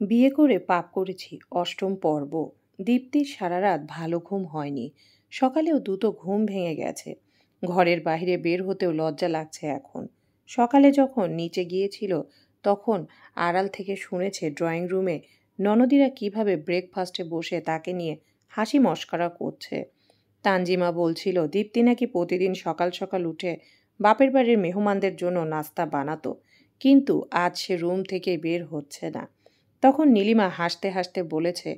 বিয়ে করে পাপ করেছি। অষ্টম পর্ব। দীপ্তির সারা রাত ভালো ঘুম হয়নি। সকালেও দ্রুত ঘুম ভেঙে গেছে। ঘরের বাইরে বের হতেও লজ্জা লাগছে এখন। সকালে যখন নিচে গিয়েছিল তখন আড়াল থেকে শুনেছে ড্রয়িং রুমে ননদিরা কিভাবে ব্রেকফাস্টে বসে তাকে নিয়ে হাসি মশকরা করছে। তানজিমা বলছিল দীপ্তি নাকি প্রতিদিন সকাল সকাল উঠে বাপের বাড়ির মেহমানদের জন্য নাস্তা বানাতো, কিন্তু আজ সে রুম থেকে বের হচ্ছে না। তখন নীলিমা হাসতে হাসতে বলেছে,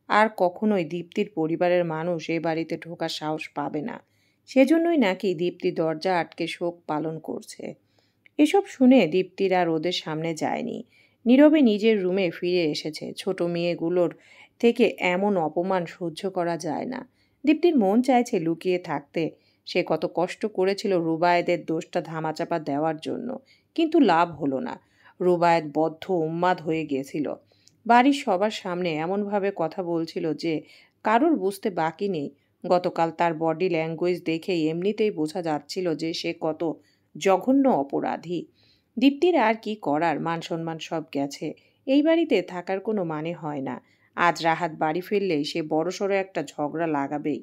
আর কখনোই দীপ্তির পরিবারের মানুষ এ বাড়িতে ঢোকার সাহস পাবে না। সেজন্যই নাকি দীপ্তি দরজা আটকে শোক পালন করছে। এসব শুনে দীপ্তির আর ওদের সামনে যায়নি। নীরবে নিজের রুমে ফিরে এসেছে। ছোট মেয়েগুলোর থেকে এমন অপমান সহ্য করা যায় না। দীপ্তির মন চাইছে লুকিয়ে থাকতে। সে কত কষ্ট করেছিল রুবায়েদের দোষটা ধামাচাপা দেওয়ার জন্য, কিন্তু লাভ হলো না। রুবায়েত বদ্ধ উন্মাদ হয়ে গিয়েছিল। বাড়ির সবার সামনে এমনভাবে কথা বলছিল যে কারোর বুঝতে বাকি নেই। গতকাল তার বডি ল্যাঙ্গুয়েজ দেখেই এমনিতেই বোঝা যাচ্ছিল যে সে কত জঘন্য অপরাধী। দীপ্তির আর কি করার, মান সম্মান সব গেছে। এই বাড়িতে থাকার কোনো মানে হয় না। আজ রাহাত বাড়ি ফিরলেই সে বড়সড় একটা ঝগড়া লাগাবেই।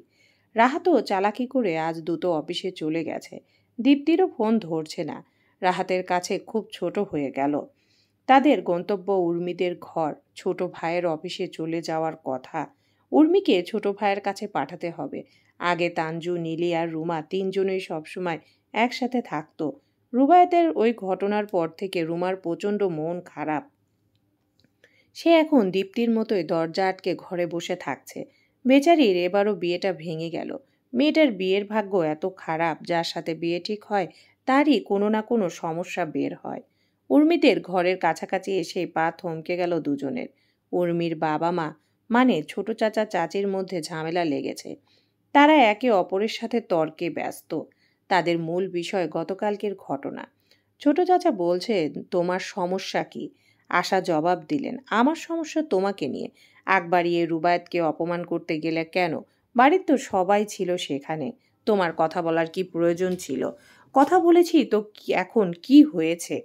রাহাতও চালাকি করে আজ দ্রুত অফিসে চলে গেছে। দীপ্তিরও ফোন ধরছে না। রাহাতের কাছে খুব ছোট হয়ে গেল। তাদের গন্তব্য উর্মিদের ঘর। ছোট ভাইয়ের অফিসে চলে যাওয়ার কথা। উর্মিকে ছোট ভাইয়ের কাছে পাঠাতে হবে। আগে তানজু, নীলি আর রুমা তিনজনেই সবসময় একসাথে থাকতো। রুবায়েতের ওই ঘটনার পর থেকে রুমার প্রচণ্ড মন খারাপ। সে এখন দীপ্তির মতোই দরজা আটকে ঘরে বসে থাকছে। বেচারির এবারও বিয়েটা ভেঙে গেল। মেয়েটার বিয়ের ভাগ্য এত খারাপ, যার সাথে বিয়ে ঠিক হয় তারই কোনো না কোনো সমস্যা বের হয়। উর্মিদের ঘরের কাছাকাছি এসে পা থমকে গেল দুজনের। উর্মির বাবা মা মানে ছোট চাচা চাচির মধ্যে ঝামেলা লেগেছে। তারা একে অপরের সাথে তর্কে ব্যস্ত। তাদের মূল বিষয় গতকালকের ঘটনা। ছোট চাচা বলছে, তোমার সমস্যা কি? আশা জবাব দিলেন, আমার সমস্যা তোমাকে নিয়ে। আগ বাড়িয়ে রুবায়েতকে অপমান করতে গেলে কেন? বাড়ির তো সবাই ছিল সেখানে। তোমার কথা বলার কি প্রয়োজন ছিল? কথা বলেছি তো এখন কি হয়েছে?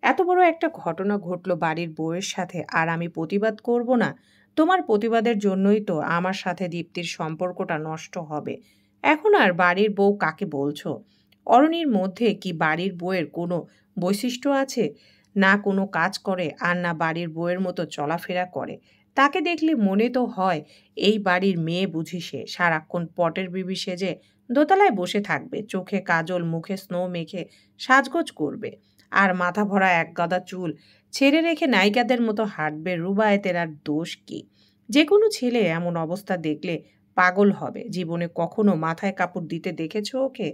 এত বড় একটা ঘটনা ঘটলো বাড়ির বউয়ের সাথে, আর আমি প্রতিবাদ করব না? তোমার প্রতিবাদের জন্যই তো আমার সাথে দীপ্তির সম্পর্কটা নষ্ট হবে। এখন আর বাড়ির বউ কাকে বলছো? অরণির মধ্যে কি বাড়ির বউয়ের কোনো বৈশিষ্ট্য আছে? না কোনো কাজ করে আর না বাড়ির বউয়ের মতো চলাফেরা করে। তাকে দেখলে মনে তো হয় এই বাড়ির মেয়ে বুঝি সে। সারাক্ষণ পটের বিবি সেজে দোতলায় বসে থাকবে, চোখে কাজল, মুখে স্নো মেখে সাজগোজ করবে, আর মাথা ভরা এক গাদা চুল ছেড়ে রেখে নায়িকাদের মতো হাঁটবে। রুবায়েতের আর দোষ কি? যে কোনো ছেলে এমন অবস্থা দেখলে পাগল হবে। জীবনে কখনো মাথায় কাপড় দিতে দেখেছো ওকে?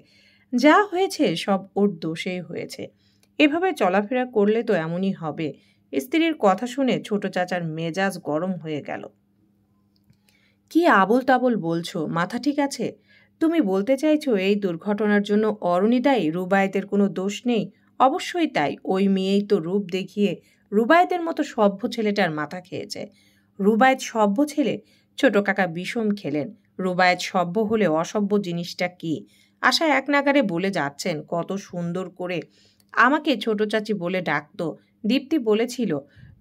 যা হয়েছে সব ওর দোষেই হয়েছে। এভাবে চলাফেরা করলে তো এমনই হবে। স্ত্রীর কথা শুনে ছোট চাচার মেজাজ গরম হয়ে গেল। কি আবোল তাবোল বলছো? মাথা ঠিক আছে? তুমি বলতে চাইছো এই দুর্ঘটনার জন্য অরুণী দায়ী, রুবায়েতের কোনো দোষ নেই? অবশ্যই তাই। ওই মেয়েই তো রূপ দেখিয়ে রুবায়েতের মতো সভ্য ছেলেটার মাথা খেয়েছে। রুবায়েত সভ্য ছেলে? ছোট কাকা বিষম খেলেন। রুবায়েত সভ্য হলে অসভ্য জিনিসটা কি? আশা এক নাগারে বলে যাচ্ছেন। কত সুন্দর করে আমাকে ছোট চাচি বলে ডাকতো। দীপ্তি বলেছিল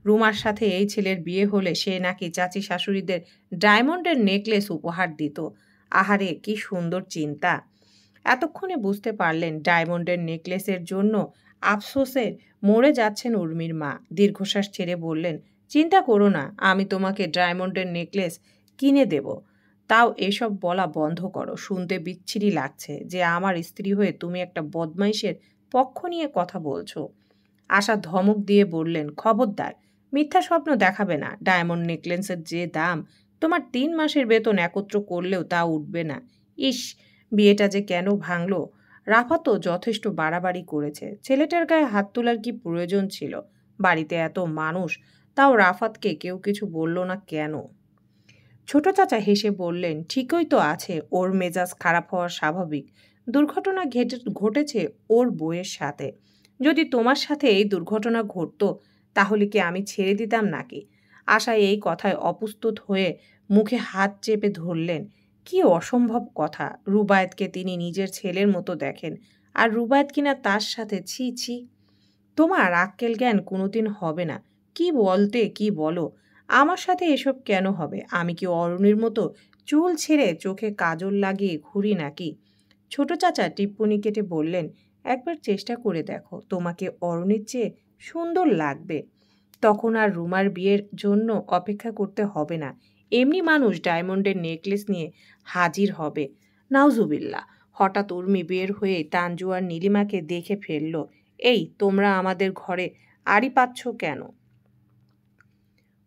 রুমার সাথে এই ছেলের বিয়ে হলে সে নাকি চাচি শাশুড়িদের ডায়মন্ডের নেকলেস উপহার দিত। আহারে কি সুন্দর চিন্তা! এতক্ষণে বুঝতে পারলেন ডায়মন্ডের নেকলেসের জন্য আফসোসে মরে যাচ্ছেন উর্মির মা। দীর্ঘশ্বাস ছেড়ে বললেন, চিন্তা করো না, আমি তোমাকে ডায়মন্ডের নেকলেস কিনে দেব। তাও এসব বলা বন্ধ করো। শুনতে বিচ্ছিরি লাগছে যে আমার স্ত্রী হয়ে তুমি একটা বদমাইশের পক্ষ নিয়ে কথা বলছো। আশা ধমক দিয়ে বললেন, খবরদার, মিথ্যা স্বপ্ন দেখাবে না। ডায়মন্ড নেকলেসের যে দাম, তোমার 3 মাসের বেতন একত্র করলেও তা উঠবে না। ইস, বিয়েটা যে কেন ভাঙলো! রাফা তো যথেষ্ট বাড়াবাড়ি করেছে। ছেলেটার গায়ে হাত তোলার কি প্রয়োজন ছিল? বাড়িতে এত মানুষ, তাও রাফাতকে কেউ কিছু বলল না কেন? ছোট চাচা হেসে বললেন, ঠিকই তো আছে, ওর মেজাজ খারাপ হওয়া স্বাভাবিক। দুর্ঘটনা ঘটেছে ওর বউয়ের সাথে। যদি তোমার সাথে এই দুর্ঘটনা ঘটতো তাহলে কি আমি ছেড়ে দিতাম নাকি? আশা এই কথায় অপ্রস্তুত হয়ে মুখে হাত চেপে ধরলেন। কি অসম্ভব কথা! রুবায়েতকে তিনি নিজের ছেলের মতো দেখেন, আর রুবায়েত কিনা তার সাথে! ছি ছি! তোমার আক্কেল জ্ঞান কোনোদিন হবে না। কি বলতে কি বলো? আমার সাথে এসব কেন হবে? আমি কি অরুণীর মতো চুল ছেড়ে চোখে কাজল লাগিয়ে ঘুরি নাকি? ছোট চাচা টিপ্পনি কেটে বললেন, একবার চেষ্টা করে দেখো, তোমাকে অরুণীর চেয়ে সুন্দর লাগবে। তখন আর রুমার বিয়ের জন্য অপেক্ষা করতে হবে না। এমনি মানুষ ডায়মন্ডের নেকলেস নিয়ে হাজির হবে। নাউজুবিল্লাহ। হঠাৎ উর্মি বের হয়ে তানজু আর নীলিমাকে দেখে ফেলল। এই, তোমরা আমাদের ঘরে আড়ি পাচ্ছ কেন?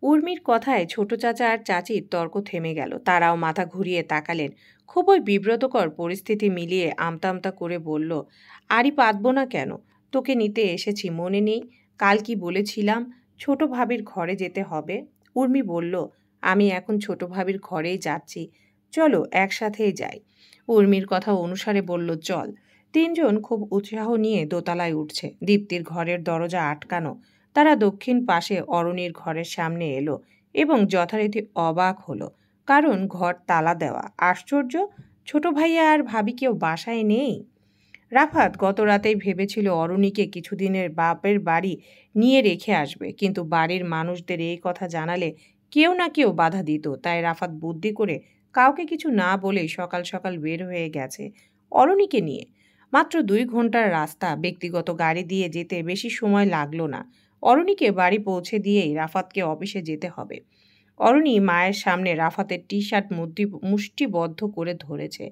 উর্মির কথায় ছোট চাচা আর চাচির তর্ক থেমে গেল। তারাও মাথা ঘুরিয়ে তাকালেন। খুবই বিব্রতকর পরিস্থিতি মিলিয়ে আমতা আমতা করে বলল, আড়ি পাতব না কেন? তোকে নিতে এসেছি, মনে নেই? কাল কি বলেছিলাম ছোট ভাবির ঘরে যেতে হবে? উর্মি বলল, আমি এখন ছোট ভাবির ঘরেই যাচ্ছি, চলো একসাথেই যাই। উর্মির কথা অনুসারে বলল, চল। তিনজন খুব উৎসাহ নিয়ে দোতলায় উঠছে। দীপ্তির ঘরের দরজা আটকানো। তারা দক্ষিণ পাশে অরণির ঘরের সামনে এলো এবং যথারীতি অবাক হলো, কারণ ঘর তালা দেওয়া। আশ্চর্য, ছোট ভাইয়া আর ভাবি কেউ বাসায় নেই। রাফাত গত রাতেই ভেবেছিল অরণিকে কিছুদিনের বাপের বাড়ি নিয়ে রেখে আসবে, কিন্তু বাড়ির মানুষদের এই কথা জানালে কেউ না কেউ বাধা দিত। তাই রাফাত বুদ্ধি করে কাউকে কিছু না বলেই সকাল সকাল বের হয়ে গেছে অরণিকে নিয়ে। মাত্র 2 ঘন্টার রাস্তা। ব্যক্তিগত গাড়ি দিয়ে যেতে বেশি সময় লাগলো না। অরণিকে বাড়ি পৌঁছে দিয়েই রাফাতকে অফিসে যেতে হবে। অরণি মায়ের সামনে রাফাতের টি শার্ট মুষ্টিবদ্ধ করে ধরেছে।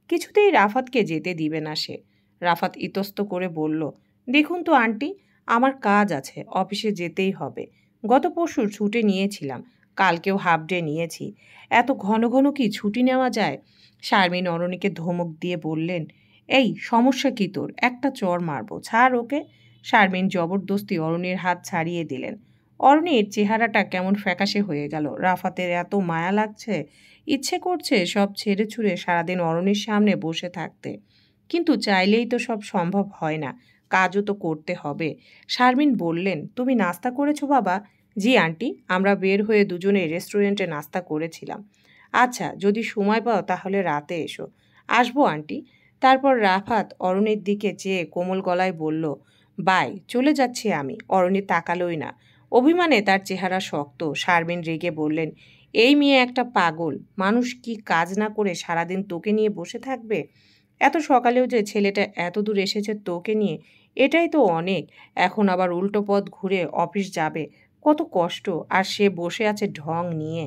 কিছুতেই রাফাতকে যেতে দিবে না সে। রাফাত ইতস্ত করে বলল, দেখুন তো আন্টি, আমার কাজ আছে, অফিসে যেতেই হবে। গত পরশু ছুটি নিয়েছিলাম, কালকেও হাফ ডে নিয়েছি। এত ঘন ঘন কি ছুটি নেওয়া যায়? শারমিন অরণিকে ধমক দিয়ে বললেন, এই সমস্যা কি তোর? একটা চড় মারবো, ছাড় ওকে। শারমিন জবরদস্তি অরণির হাত ছাড়িয়ে দিলেন। অরণির চেহারাটা কেমন ফ্যাকাশে হয়ে গেল। রাফাতের এত মায়া লাগছে, ইচ্ছে করছে সব ছেড়ে ছুড়ে সারাদিন অরণির সামনে বসে থাকতে। কিন্তু চাইলেই তো সব সম্ভব হয় না, কাজও তো করতে হবে। শারমিন বললেন, তুমি নাস্তা করেছো বাবা? জি আন্টি, আমরা বের হয়ে দুজনে রেস্টুরেন্টে নাস্তা করেছিলাম। আচ্ছা, যদি সময় পাও তাহলে রাতে এসো। আসবো আন্টি। তারপর রাফাত অরণির দিকে চেয়ে কোমল গলায় বলল, বাই, চলে যাচ্ছি আমি। অরণি তাকালোই না। অভিমানে তার চেহারা শক্ত। শারমিন রেগে বললেন, এই মেয়ে একটা পাগল। মানুষ কি কাজ না করে সারাদিন তোকে নিয়ে বসে থাকবে? এত সকালেও যে ছেলেটা এত দূর এসেছে তোকে নিয়ে, এটাই তো অনেক। এখন আবার উল্টো পথ ঘুরে অফিস যাবে, কত কষ্ট। আর সে বসে আছে ঢং নিয়ে।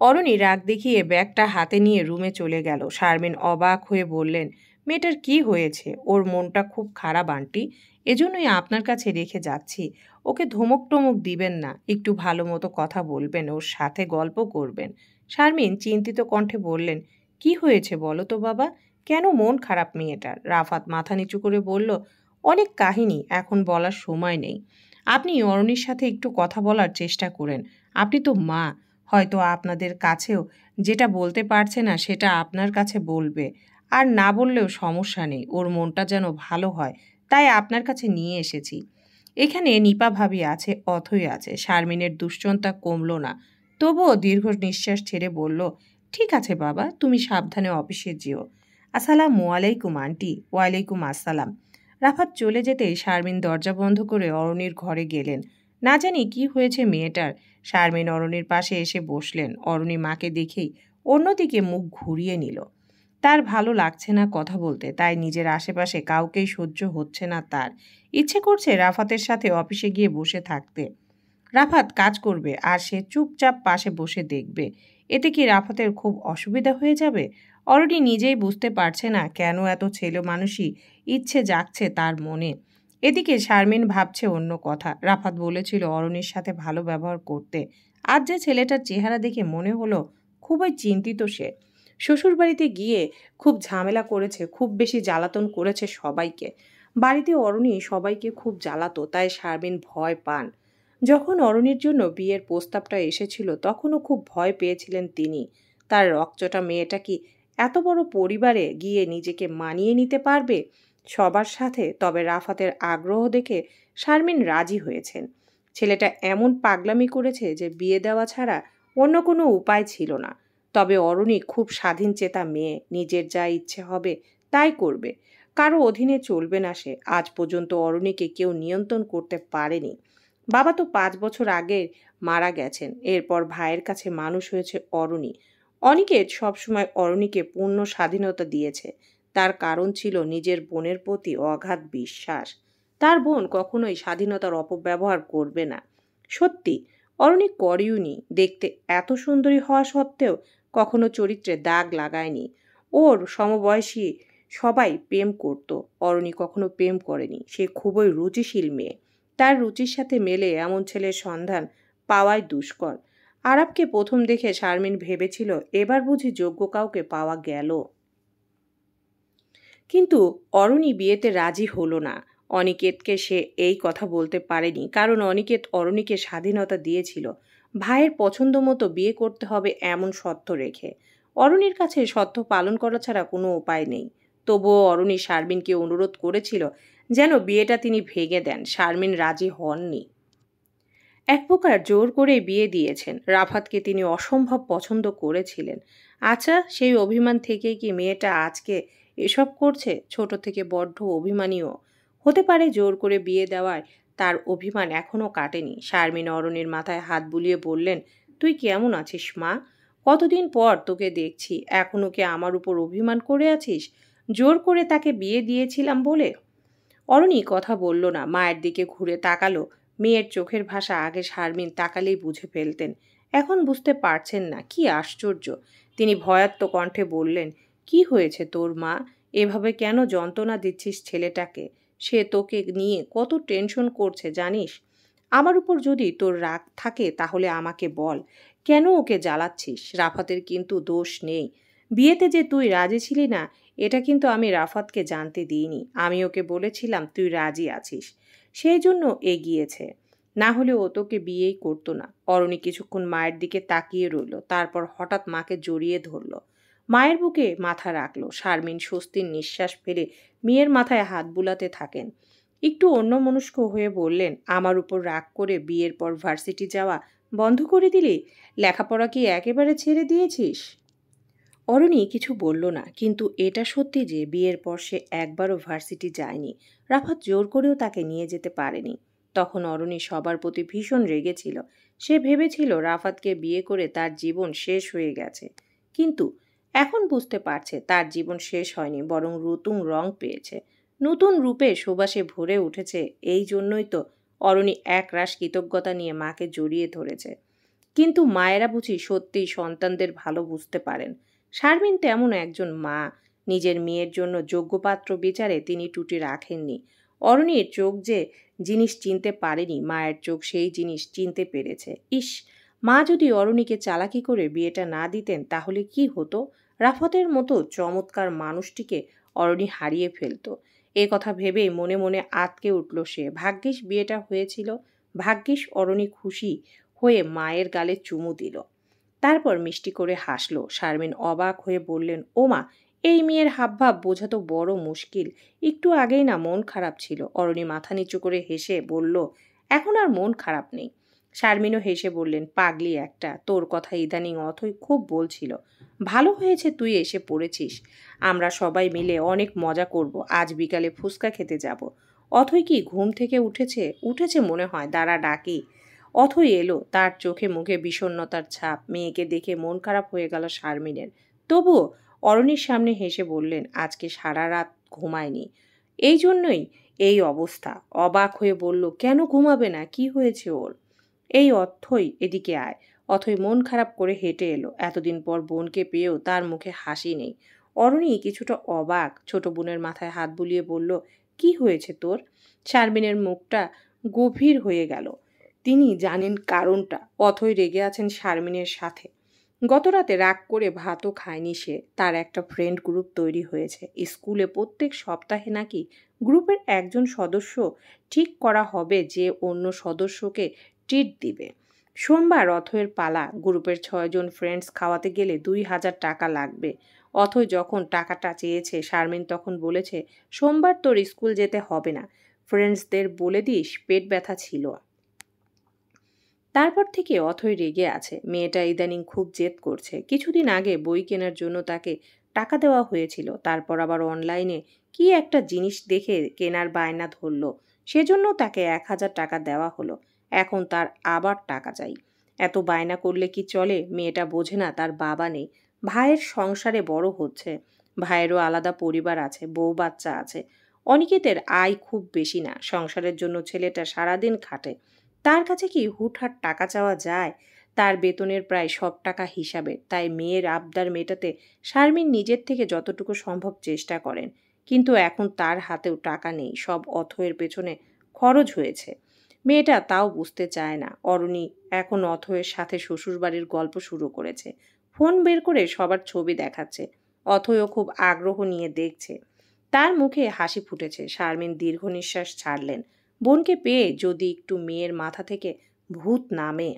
অরণি রাগ দেখিয়ে ব্যাগটা হাতে নিয়ে রুমে চলে গেল। শারমিন অবাক হয়ে বললেন, মেয়েটার কি হয়েছে? ওর মনটা খুব খারাপ আন্টি, এজন্যই আপনার কাছে রেখে যাচ্ছি। ওকে ধমক টমক দিবেন না, একটু ভালো মতো কথা বলবেন, ওর সাথে গল্প করবেন। শারমিন চিন্তিত কণ্ঠে বললেন, কি হয়েছে বলো তো বাবা? কেন মন খারাপ মেয়েটার? রাফাত মাথা নিচু করে বলল, অনেক কাহিনী, এখন বলার সময় নেই। আপনি অরণির সাথে একটু কথা বলার চেষ্টা করেন। আপনি তো মা, হয়তো আপনাদের কাছেও যেটা বলতে পারছে না সেটা আপনার কাছে বলবে। আর না বললেও সমস্যা নেই, ওর মনটা যেন ভালো হয়, তাই আপনার কাছে নিয়ে এসেছি। এখানে নিপা ভাবি আছে, অথই আছে। শারমিনের দুশ্চিন্তা কমল না। তবুও দীর্ঘ নিঃশ্বাস ছেড়ে বলল, ঠিক আছে বাবা, তুমি সাবধানে অফিসে যেও। আসসালামু আলাইকুম আন্টি। ওয়ালাইকুম আসসালাম। রাফাত চলে যেতেই শারমিন দরজা বন্ধ করে অরণির ঘরে গেলেন। না জানি কি হয়েছে মেয়েটার। শারমিন অরণির পাশে এসে বসলেন। অরণি মাকে দেখেই অন্যদিকে মুখ ঘুরিয়ে নিল। তার ভালো লাগছে না কথা বলতে, তাই নিজের আশেপাশে কাউকেই সহ্য হচ্ছে না তার। ইচ্ছে করছে রাফাতের সাথে অফিসে গিয়ে বসে থাকতে। রাফাত কাজ করবে আর সে চুপচাপ পাশে বসে দেখবে। এতে কি রাফাতের খুব অসুবিধা হয়ে যাবে? অরণি নিজেই বুঝতে পারছে না কেন এত ছেলে মানুষই ইচ্ছে জাগছে তার মনে। এদিকে শারমিন ভাবছে অন্য কথা। রাফাত বলেছিল অরণির সাথে ভালো ব্যবহার করতে। আজ যে ছেলেটার চেহারা দেখে মনে হলো খুবই চিন্তিত সে। শ্বশুরবাড়িতে গিয়ে খুব ঝামেলা করেছে, খুব বেশি জ্বালাতন করেছে সবাইকে। বাড়িতে অরণি সবাইকে খুব জ্বালাতো, তাই শারমিন ভয় পান। যখন অরণির জন্য বিয়ের প্রস্তাবটা এসেছিল তখনও খুব ভয় পেয়েছিলেন তিনি। তার রকচটা মেয়েটা কি এত বড় পরিবারে গিয়ে নিজেকে মানিয়ে নিতে পারবে সবার সাথে? তবে রাফাতের আগ্রহ দেখে শারমিন রাজি হয়েছেন। ছেলেটা এমন পাগলামি করেছে যে বিয়ে দেওয়া ছাড়া অন্য কোনো উপায় ছিল না। তবে অরণি খুব স্বাধীনচেতা মেয়ে, নিজের যা ইচ্ছে হবে তাই করবে। কারো অধীনে চলবে না সে। আজ পর্যন্ত অরণিকে কেউ নিয়ন্ত্রণ করতে পারেনি। বাবা তো 5 বছর আগে মারা গেছেন। এরপর ভাইয়ের কাছে মানুষ হয়েছে অরণি। অনিকেত সবসময় অরণিকে পূর্ণ স্বাধীনতা দিয়েছে। তার কারণ ছিল নিজের বোনের প্রতি অগাধ বিশ্বাস। তার বোন কখনোই স্বাধীনতার অপব্যবহার করবে না। সত্যি, অরণি করেওনি। দেখতে এত সুন্দরী হওয়া সত্ত্বেও কখনো চরিত্রে দাগ লাগায়নি। ওর সমবয়সী সবাই প্রেম করত, অরণি কখনো প্রেম করেনি। সে খুবই রুচিশীল মেয়ে। তার রুচির সাথে মেলে এমন ছেলের সন্ধান পাওয়াই দুষ্কর। আরাবকে প্রথম দেখে শারমিন ভেবেছিল এবার বুঝি যোগ্য কাউকে পাওয়া গেল। কিন্তু অরণি বিয়েতে রাজি হলো না। অনিকেতকে সে এই কথা বলতে পারেনি, কারণ অনিকেত অরণিকে স্বাধীনতা দিয়েছিল ভাইয়ের পছন্দ মতো বিয়ে করতে হবে এমন শর্ত রেখে। অরণির কাছে শর্ত পালন করা ছাড়া কোনো উপায় নেই। তবুও অরণি শারমিনকে অনুরোধ করেছিল যেন বিয়েটা তিনি ভেঙে দেন। শারমিন রাজি হননি। এক প্রকার জোর করে বিয়ে দিয়েছেন। রাফাতকে তিনি অসম্ভব পছন্দ করেছিলেন। আচ্ছা, সেই অভিমান থেকেই কি মেয়েটা আজকে এসব করছে? ছোট থেকে বড্ড অভিমানীও হতে পারে। জোর করে বিয়ে দেওয়ায় তার অভিমান এখনো কাটেনি। শারমিন অরণির মাথায় হাত বুলিয়ে বললেন, তুই কেমন আছিস মা? কতদিন পর তোকে দেখছি, এখনো কি আমার উপর অভিমান করে আছিস? জোর করে তাকে বিয়ে দিয়েছিলাম বলে। অরণি কথা বলল না, মায়ের দিকে ঘুরে তাকালো। মেয়ের চোখের ভাষা আগে শারমিন তাকালেই বুঝে ফেলতেন, এখন বুঝতে পারছেন না। কি আশ্চর্য! তিনি ভয়ার্ত কণ্ঠে বললেন, কি হয়েছে তোর মা? এভাবে কেন যন্ত্রণা দিচ্ছিস ছেলেটাকে? সে তোকে নিয়ে কত টেনশন করছে জানিস? আমার উপর যদি তোর রাগ থাকে তাহলে আমাকে বল, কেন ওকে জ্বালাচ্ছিস? রাফাতের কিন্তু দোষ নেই। বিয়েতে যে তুই রাজি ছিলি না, এটা কিন্তু আমি রাফাতকে জানতে দিইনি। আমি ওকে বলেছিলাম তুই রাজি আছিস, সেই জন্য এগিয়েছে। না হলে ও তোকে বিয়েই করতো না। অরণি কিছুক্ষণ মায়ের দিকে তাকিয়ে রইল, তারপর হঠাৎ মাকে জড়িয়ে ধরল। মায়ের বুকে মাথা রাখলো। শারমিন স্বস্তির নিঃশ্বাস ফেলে মেয়ের মাথায় হাত বুলাতে থাকেন। একটু অন্যমনস্ক হয়ে বললেন, আমার উপর রাগ করে বিয়ের পর ভার্সিটি যাওয়া বন্ধ করে দিলি? লেখাপড়া কি একেবারে ছেড়ে দিয়েছিস? অরণি কিছু বলল না, কিন্তু এটা সত্যি যে বিয়ের পর সে একবারও ভার্সিটি যায়নি। রাফাত জোর করেও তাকে নিয়ে যেতে পারেনি। তখন অরণি সবার প্রতি ভীষণ রেগেছিল। সে ভেবেছিল রাফাতকে বিয়ে করে তার জীবন শেষ হয়ে গেছে। কিন্তু এখন বুঝতে পারছে তার জীবন শেষ হয়নি, বরং নতুন রং পেয়েছে। নতুন রূপে সুবাসে ভরে উঠেছে। এই জন্যই তো অরণি একরাশ কৃতজ্ঞতা নিয়ে মাকে জড়িয়ে ধরেছে। কিন্তু মায়েরা বুঝি সত্যিই সন্তানদের ভালো বুঝতে পারেন। শারমিন তেমন একজন মা। নিজের মেয়ের জন্য যোগ্য পাত্র বিচারে তিনি ত্রুটি রাখেননি। অরণির চোখ যে জিনিস চিনতে পারেনি, মায়ের চোখ সেই জিনিস চিনতে পেরেছে। ইস, মা যদি অরণিকে চালাকি করে বিয়েটা না দিতেন তাহলে কি হতো? রাফাতের মতো চমৎকার মানুষটিকে অরণি হারিয়ে ফেলত। এ কথা ভেবেই মনে মনে আঁতকে উঠল সে। ভাগ্যিস বিয়েটা হয়েছিল। ভাগ্যিস অরণি খুশি হয়ে মায়ের গালে চুমু দিল। তারপর মিষ্টি করে হাসল। শারমিন অবাক হয়ে বললেন, ও মা, এই মেয়ের হাবভাব বোঝা তো বড় মুশকিল। একটু আগেই না মন খারাপ ছিল। অরণি মাথা নিচু করে হেসে বলল, এখন আর মন খারাপ নেই। শারমিনও হেসে বললেন, পাগলি একটা, তোর কথা ইদানিং অথই খুব বলছিল। ভালো হয়েছে তুই এসে পড়েছিস। আমরা সবাই মিলে অনেক মজা করব। আজ বিকালে ফুচকা খেতে যাব। অথই কি ঘুম থেকে উঠেছে? উঠেছে মনে হয়, দাঁড়া ডাকি। অথই এলো। তার চোখে মুখে বিষণ্ণতার ছাপ। মেয়েকে দেখে মন খারাপ হয়ে গেল শারমিনের। তবুও অরণির সামনে হেসে বললেন, আজকে সারা রাত ঘুমায়নি, এই জন্যই এই অবস্থা। অবাক হয়ে বলল, কেন ঘুমাবে না? কি হয়েছে ওর? এই অথই, এদিকে আয়। অথই মন খারাপ করে হেঁটে এলো। এতদিন পর বোনকে পেয়েও তার মুখে হাসি নেই। অরণি কিছুটা অবাক। ছোট বোনের মাথায় হাত বুলিয়ে বলল, কি হয়েছে তোর? শারমিনের মুখটা গভীর হয়ে গেল। তিনি জানেন কারণটা। অথই রেগে আছেন শারমিনের সাথে। গতরাতে রাগ করে ভাতও খায়নি সে। তার একটা ফ্রেন্ড গ্রুপ তৈরি হয়েছে স্কুলে। প্রত্যেক সপ্তাহে নাকি গ্রুপের একজন সদস্য ঠিক করা হবে যে অন্য সদস্যকে ট্রিট দিবে। সোমবার অথয়ের পালা। গ্রুপের 6 জন ফ্রেন্ডস খাওয়াতে গেলে 2000 টাকা লাগবে। অথয় যখন টাকাটা চেয়েছে, শারমিন তখন বলেছে, সোমবার তোর স্কুল যেতে হবে না, ফ্রেন্ডসদের বলে দিস পেট ব্যথা ছিল। তারপর থেকে অথই রেগে আছে। মেয়েটা ইদানিং খুব জেদ করছে। কিছুদিন আগে বই কেনার জন্য তাকে টাকা দেওয়া হয়েছিল, তারপর আবার অনলাইনে কি একটা জিনিস দেখে কেনার বায়না ধরল, সেজন্য তাকে 1000 টাকা দেওয়া হলো। এখন তার আবার টাকা চাই। এত বায়না করলে কি চলে? মেয়েটা বোঝে না তার বাবা নেই, ভাইয়ের সংসারে বড় হচ্ছে। ভাইয়েরও আলাদা পরিবার আছে, বউ বাচ্চা আছে। অনিকেতের আয় খুব বেশি না, সংসারের জন্য ছেলেটা সারাদিন খাটে। তার কাছে কি হুটহাট টাকা চাওয়া যায়? তার বেতনের প্রায় সব টাকা হিসাবে, তাই মেয়ের আবদার মেটাতে শারমিন নিজের থেকে যতটুকু সম্ভব চেষ্টা করেন। কিন্তু এখন তার হাতেও টাকা নেই, সব অথয়ের পেছনে খরচ হয়েছে। মেয়েটা তাও বুঝতে চায় না। অরণি এখন অথয়ের সাথে শ্বশুরবাড়ির গল্প শুরু করেছে। ফোন বের করে সবার ছবি দেখাচ্ছে। অথয়ও খুব আগ্রহ নিয়ে দেখছে। তার মুখে হাসি ফুটেছে। শারমিন দীর্ঘ নিঃশ্বাস ছাড়লেন। বোনকে পেয়ে যদি একটু মেয়ের মাথা থেকে ভূত নামে।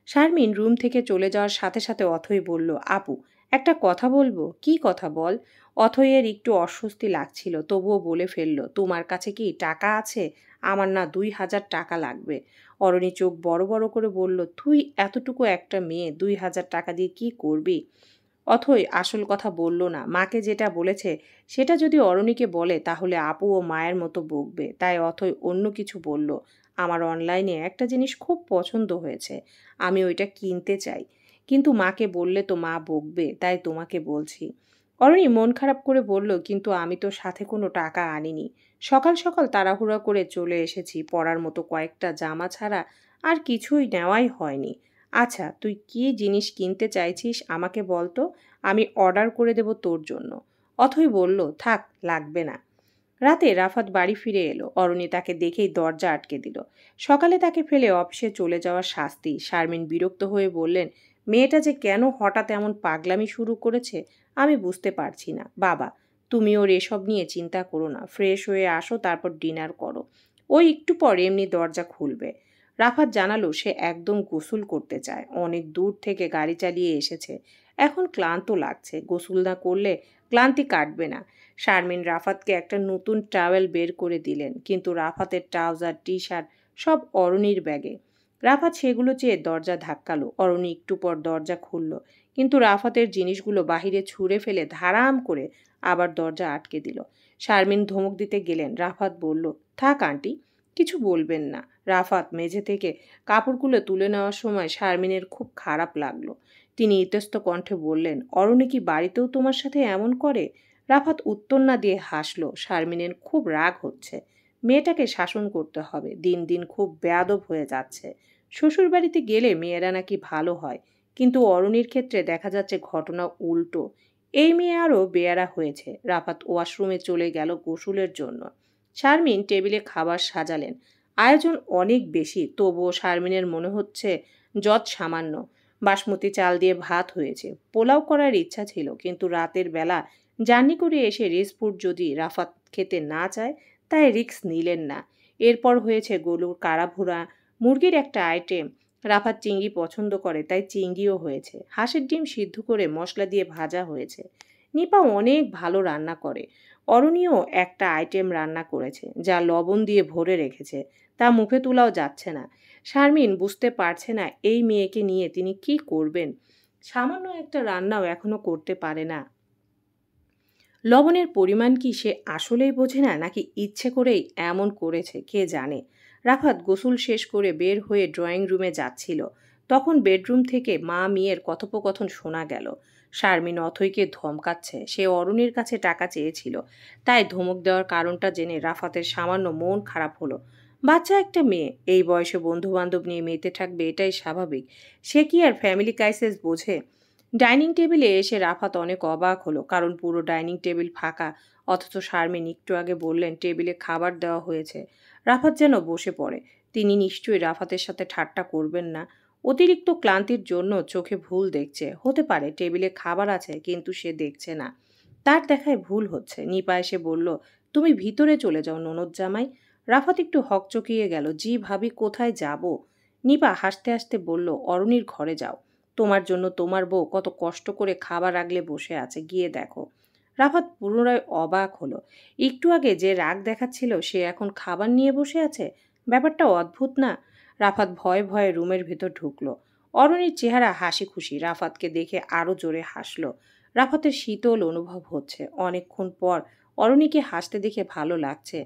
শারমিন রুম থেকে চলে যাওয়ার সাথে সাথে অথই বলল, আপু, একটা কথা বলবো। কি কথা বল? অথইয়ের একটু অস্বস্তি লাগছিল, তবুও বলে ফেলল, তোমার কাছে কি টাকা আছে? আমার না 2,000 টাকা লাগবে। অরণি চোখ বড় বড় করে বলল, তুই এতটুকু একটা মেয়ে 2,000 টাকা দিয়ে কি করবি? অথই আসল কথা বলল না। মাকে যেটা বলেছে সেটা যদি অরণিকে বলে তাহলে আপু ও মায়ের মতো বকবে। তাই অথই অন্য কিছু বলল, আমার অনলাইনে একটা জিনিস খুব পছন্দ হয়েছে, আমি ওইটা কিনতে চাই। কিন্তু মাকে বললে তো মা বকবে, তাই তোমাকে বলছি। অরণি মন খারাপ করে বলল, কিন্তু আমি তো সাথে কোনো টাকা আনিনি। সকাল সকাল তাড়াহুড়া করে চলে এসেছি, পরার মতো কয়েকটা জামা ছাড়া আর কিছুই নেওয়াই হয়নি। আচ্ছা, তুই কি জিনিস কিনতে চাইছিস আমাকে বল তো, আমি অর্ডার করে দেব তোর জন্য। অথই বলল, থাক, লাগবে না। রাতে রাফাত বাড়ি ফিরে এলো। অরণি তাকে দেখেই দরজা আটকে দিল। সকালে তাকে ফেলে অফিসে চলে যাওয়ার শাস্তি। শারমিন বিরক্ত হয়ে বললেন, মেয়েটা যে কেন হঠাৎ এমন পাগলামি শুরু করেছে আমি বুঝতে পারছি না। বাবা, তুমি ওর এসব নিয়ে চিন্তা করো না, ফ্রেশ হয়ে আসো, তারপর ডিনার করো। ওই একটু পর এমনি দরজা খুলবে। রাফাত জানালো সে একদম গোসল করতে চায়, অনেক দূর থেকে গাড়ি চালিয়ে এসেছে, এখন ক্লান্ত লাগছে, গোসল না করলে ক্লান্তি কাটবে না। শারমিন রাফাতকে একটা নতুন টাওয়েল বের করে দিলেন, কিন্তু রাফাতের ট্রাউজার, টি শার্ট সব অরণির ব্যাগে। রাফাত সেগুলো চেয়ে দরজা ধাক্কালো। অরণি একটু পর দরজা খুলল, কিন্তু রাফাতের জিনিসগুলো বাহিরে ছুঁড়ে ফেলে ধারাম করে আবার দরজা আটকে দিল। শারমিন ধমক দিতে গেলেন। রাফাত বলল, থাক আন্টি, কিছু বলবেন না। রাফাত মেঝে থেকে কাপড়গুলো তুলে নেওয়ার সময় শারমিনের খুব খারাপ লাগলো। তিনি ইতস্ত কণ্ঠে বললেন, অরণি কি বাড়িতেও তোমার সাথে এমন করে? রাফাত উত্তর না দিয়ে হাসল। শারমিনের খুব রাগ হচ্ছে। মেয়েটাকে শাসন করতে হবে, দিন দিন খুব বেয়াদব হয়ে যাচ্ছে। শ্বশুরবাড়িতে গেলে মেয়েরা নাকি ভালো হয়, কিন্তু অরণির ক্ষেত্রে দেখা যাচ্ছে ঘটনা উল্টো। এই মেয়ে আরও বেয়ারা হয়েছে। রাফাত ওয়াশরুমে চলে গেল গোসলের জন্য। শারমিন টেবিলে খাবার সাজালেন। আয়োজন অনেক বেশি, তবুও শারমিনের মনে হচ্ছে যৎ সামান্য। বাসমতি চাল দিয়ে ভাত হয়েছে। পোলাও করার ইচ্ছা ছিল, কিন্তু রাতের বেলা জার্নি করে এসে রিস্ক যদি রাফাত খেতে না চায়, তাই রিস্ক নিলেন না। এরপর হয়েছে গরুর কারাভুরা, মুরগির একটা আইটেম। রাফাত চিংড়ি পছন্দ করে, তাই চিংড়িও হয়েছে। হাঁসের ডিম সিদ্ধ করে মশলা দিয়ে ভাজা হয়েছে। নিপা অনেক ভালো রান্না করে। অরণিও একটা আইটেম রান্না করেছে, যা লবণ দিয়ে ভরে রেখেছে, তা মুখে তোলাও যাচ্ছে না। শারমিন বুঝতে পারছে না এই মেয়েকে নিয়ে তিনি কি করবেন। সামান্য একটা রান্নাও এখনো করতে পারে না। লবণের পরিমাণ কি সে আসলেই বোঝে না, নাকি ইচ্ছে করেই এমন করেছে কে জানে। রাফাত গোসল শেষ করে বের হয়ে ড্রয়িং রুমে যাচ্ছিল, তখন বেডরুম থেকে মা মেয়ের কথোপকথন শোনা গেল। শারমিন অথইকে ধমকাচ্ছে, সে অরুণীর কাছে টাকা চেয়েছিল, তাই ধমক দেওয়ার কারণটা জেনে রাফাতের সামান্য মন খারাপ হলো। বাচ্চা একটা মেয়ে, এই বয়সে বন্ধু বান্ধব নিয়ে মেতে থাকবে, এটাই স্বাভাবিক। সে কি আর ফ্যামিলি ক্রাইসিস বোঝে? ডাইনিং টেবিলে এসে রাফাত অনেক অবাক হলো, কারণ পুরো ডাইনিং টেবিল ফাঁকা। অথচ শারমিন একটু আগে বললেন টেবিলে খাবার দেওয়া হয়েছে। রাফাত যেন বসে পড়ে। তিনি নিশ্চয়ই রাফাতের সাথে ঠাট্টা করবেন না। অতিরিক্ত ক্লান্তির জন্য চোখে ভুল দেখছে। হতে পারে টেবিলে খাবার আছে, কিন্তু সে দেখছে না। তার দেখায় ভুল হচ্ছে। নিপা এসে বলল, তুমি ভিতরে চলে যাও ননদ জামাই। রাফাত একটু হকচকিয়ে গেল। জি ভাবি, কোথায় যাব? নিপা হাসতে হাসতে বলল, অরণির ঘরে যাও, তোমার জন্য তোমার বউ কত কষ্ট করে খাবার আগলে বসে আছে, গিয়ে দেখো। রাফাত পুনরায় অবাক হলো। একটু আগে যে রাগ দেখাচ্ছিল, সে এখন খাবার নিয়ে বসে আছে। ব্যাপারটা অদ্ভুত না? রাফাত ভয়ে ভয়ে রুমের ভেতর ঢুকলো। অরণির চেহারা হাসি খুশি। রাফাতকে দেখে আরো জোরে হাসলো। রাফাতের শীতল অনুভব হচ্ছে। অনেকক্ষণ পর অরণিকে হাসতে দেখে ভালো লাগছে।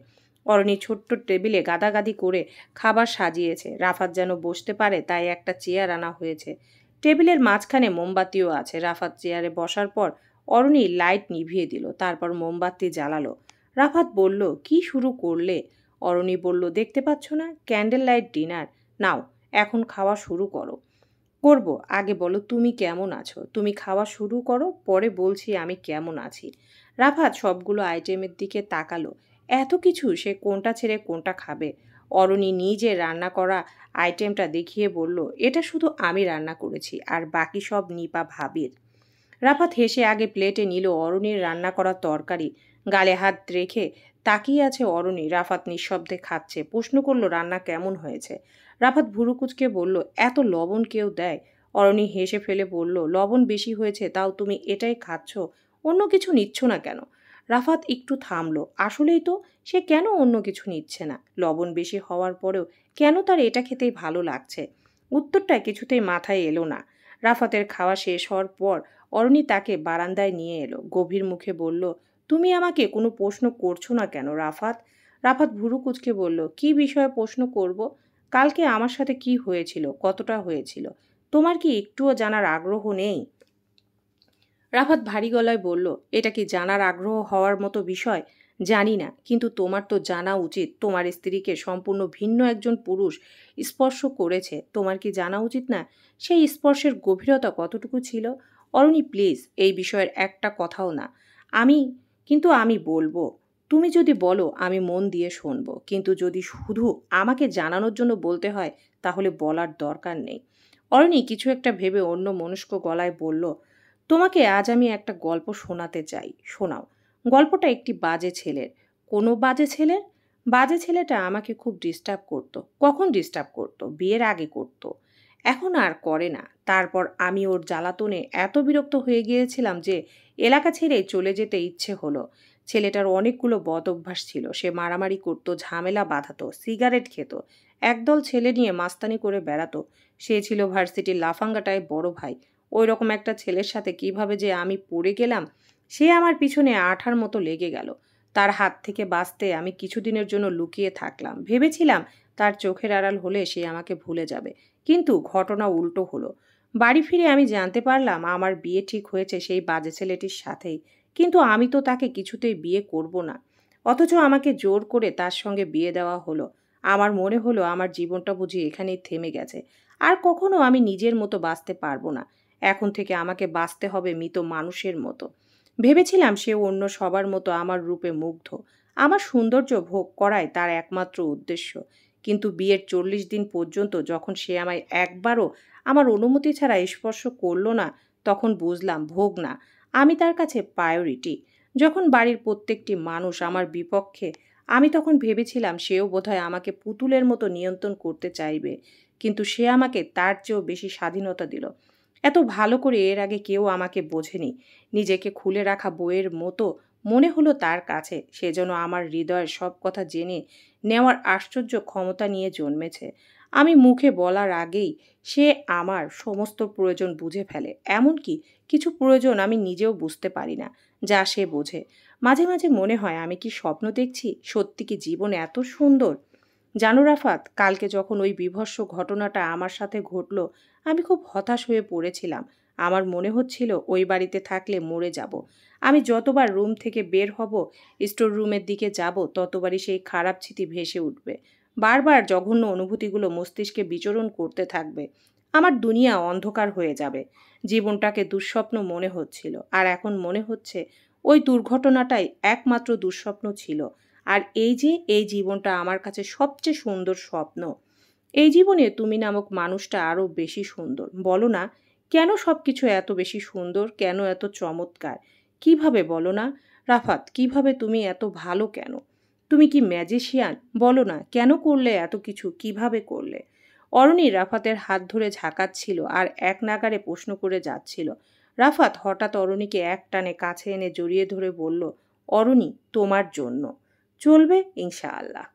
অরণি ছোট্ট টেবিলে গাদাগাদি করে খাবার সাজিয়েছে। রাফাত যেন বসতে পারে তাই একটা চেয়ার আনা হয়েছে। টেবিলের মাঝখানে মোমবাতিও আছে। রাফাত চেয়ারে বসার পর অরণি লাইট নিভিয়ে দিল, তারপর মোমবাতি জ্বালালো। রাফাত বলল, কি শুরু করলে? অরণি বলল, দেখতে পাচ্ছ না, ক্যান্ডেল লাইট ডিনার। নাও এখন খাওয়া শুরু করো। করব, আগে বলো তুমি কেমন আছো। তুমি খাওয়া শুরু করো, পরে বলছি আমি কেমন আছি। রাফাত সবগুলো আইটেমের দিকে তাকালো। এত কিছু, সে কোনটা ছেড়ে কোনটা খাবে? অরণি নিজে রান্না করা আইটেমটা দেখিয়ে বলল, এটা শুধু আমি রান্না করেছি, আর বাকি সব নিপা ভাবির। রাফাত হেসে আগে প্লেটে নিল অরণির রান্না করা তরকারি। গালে হাত রেখে তাকিয়ে আছে অরণি। রাফাত নিঃশব্দে খাচ্ছে। প্রশ্ন করলো, রান্না কেমন হয়েছে? রাফাত ভুরু কুঁচকে বলল, এত লবণ কেউ দেয়? অরণি হেসে ফেলে বলল, লবণ বেশি হয়েছে তাও তুমি এটাই খাচ্ছ, অন্য কিছু নিচ্ছ না কেন? রাফাত একটু থামলো। আসলেই তো, সে কেন অন্য কিছু নিচ্ছে না? লবণ বেশি হওয়ার পরেও কেন তার এটা খেতেই ভালো লাগছে? উত্তরটা কিছুতেই মাথায় এলো না। রাফাতের খাওয়া শেষ হওয়ার পর অরণি তাকে বারান্দায় নিয়ে এলো। গভীর মুখে বলল, তুমি আমাকে কোনো প্রশ্ন করছো না কেন রাফাত? রাফাত ভুরু কুঁচকে বলল, কি বিষয়ে প্রশ্ন করব? কালকে আমার সাথে কি হয়েছিল, কতটা হয়েছিল, তোমার কি একটুও জানার আগ্রহ নেই? রাফাত ভারী গলায় বলল, এটা কি জানার আগ্রহ হওয়ার মতো বিষয়? জানি না, কিন্তু তোমার তো জানা উচিত। তোমার স্ত্রীকে সম্পূর্ণ ভিন্ন একজন পুরুষ স্পর্শ করেছে। তোমার কি জানা উচিত না সেই স্পর্শের গভীরতা কতটুকু ছিল? অরণি প্লিজ, এই বিষয়ের একটা কথাও না। আমি বলবো। তুমি যদি বলো আমি মন দিয়ে শুনবো, কিন্তু যদি শুধু আমাকে জানানোর জন্য বলতে হয় তাহলে বলার দরকার নেই। অরণি কিছু একটা ভেবে অন্য মনস্ক গলায় বলল, তোমাকে আজ আমি একটা গল্প শোনাতে চাই, শোনাও। গল্পটা একটি বাজে ছেলের। কোনো বাজে ছেলের? বাজে ছেলেটা আমাকে খুব ডিস্টার্ব করতো। কখন ডিস্টার্ব করতো? বিয়ের আগে করতো, এখন আর করে না। তারপর আমি ওর জ্বালাতনে এত বিরক্ত হয়ে গিয়েছিলাম যে এলাকা ছেড়ে চলে যেতে ইচ্ছে হলো। ছেলেটার অনেকগুলো বদ অভ্যাস ছিল। সে মারামারি করতো, ঝামেলা বাঁধাতো, সিগারেট খেত, একদল ছেলে নিয়ে মাস্তানি করে বেড়াতো। সে ছিল ভার্সিটির লাফাঙ্গাটায় বড় ভাই। ওই রকম একটা ছেলের সাথে কিভাবে যে আমি পড়ে গেলাম, সে আমার পিছনে আঠার মতো লেগে গেল। তার হাত থেকে বাঁচতে আমি কিছুদিনের জন্য লুকিয়ে থাকলাম। ভেবেছিলাম তার চোখের আড়াল হলে সে আমাকে ভুলে যাবে, কিন্তু ঘটনা উল্টো হলো। বাড়ি ফিরে আমি জানতে পারলাম আমার বিয়ে ঠিক হয়েছে সেই বাজে ছেলেটির সাথেই। কিন্তু আমি তো তাকে কিছুতেই বিয়ে করব না। অথচ আমাকে জোর করে তার সঙ্গে বিয়ে দেওয়া হলো। আমার মনে হলো আমার জীবনটা বুঝি এখানেই থেমে গেছে। আর কখনো আমি নিজের মতো বাঁচতে পারবো না। এখন থেকে আমাকে বাঁচতে হবে মৃত মানুষের মতো। ভেবেছিলাম সে অন্য সবার মতো আমার রূপে মুগ্ধ। আমার সৌন্দর্য ভোগ করাই তার একমাত্র উদ্দেশ্য। কিন্তু বিয়ের 40 দিন পর্যন্ত যখন সে আমায় একবারও আমার অনুমতি ছাড়া স্পর্শ করলো না, তখন বুঝলাম ভোগ না, আমি তার কাছে প্রায়োরিটি। যখন বাড়ির প্রত্যেকটি মানুষ আমার বিপক্ষে, আমি তখন ভেবেছিলাম সেও বোধহয় আমাকে পুতুলের মতো নিয়ন্ত্রণ করতে চাইবে। কিন্তু সে আমাকে তার চেয়েও বেশি স্বাধীনতা দিল। এত ভালো করে এর আগে কেউ আমাকে বোঝেনি। নিজেকে খুলে রাখা বইয়ের মতো মনে হলো তার কাছে। সে যেন আমার হৃদয়ের সব কথা জেনে নেওয়ার আশ্চর্য ক্ষমতা নিয়ে জন্মেছে। আমি মুখে বলার আগেই সে আমার সমস্ত প্রয়োজন বুঝে ফেলে। এমনকি কিছু প্রয়োজন আমি নিজেও বুঝতে পারি না, যা সে বোঝে। মাঝে মাঝে মনে হয় আমি কি স্বপ্ন দেখছি? সত্যি কি জীবন এত সুন্দর? জানো রাফাত, কালকে যখন ওই বীভৎস ঘটনাটা আমার সাথে ঘটল, আমি খুব হতাশ হয়ে পড়েছিলাম। আমার মনে হচ্ছিল ওই বাড়িতে থাকলে মরে যাব। আমি যতবার রুম থেকে বের হব, স্টোর রুমের দিকে যাব, ততবারই সেই খারাপ স্মৃতি ভেসে উঠবে। বারবার জঘন্য অনুভূতিগুলো মস্তিষ্কে বিচরণ করতে থাকবে। আমার দুনিয়া অন্ধকার হয়ে যাবে। জীবনটাকে দুঃস্বপ্ন মনে হচ্ছিল, আর এখন মনে হচ্ছে ওই দুর্ঘটনাটাই একমাত্র দুঃস্বপ্ন ছিল। আর এই জীবনটা আমার কাছে সবচেয়ে সুন্দর স্বপ্ন। এই জীবনে তুমি নামক মানুষটা আরও বেশি সুন্দর। বলো না, কেন সব কিছু এত বেশি সুন্দর, কেন এত চমৎকার? কিভাবে বলো না রাফাত, কিভাবে তুমি এত ভালো কেন? তুমি কি ম্যাজিশিয়ান? বলো না, কেন করলে এত কিছু, কিভাবে করলে? অরণি রাফাতের হাত ধরে ঝাঁকাচ্ছিল আর এক নাগাড়ে প্রশ্ন করে যাচ্ছিল। রাফাত হঠাৎ অরণিকে এক টানে কাছে এনে জড়িয়ে ধরে বলল, অরণি, তোমার জন্য। চলবে ইনশাআল্লাহ।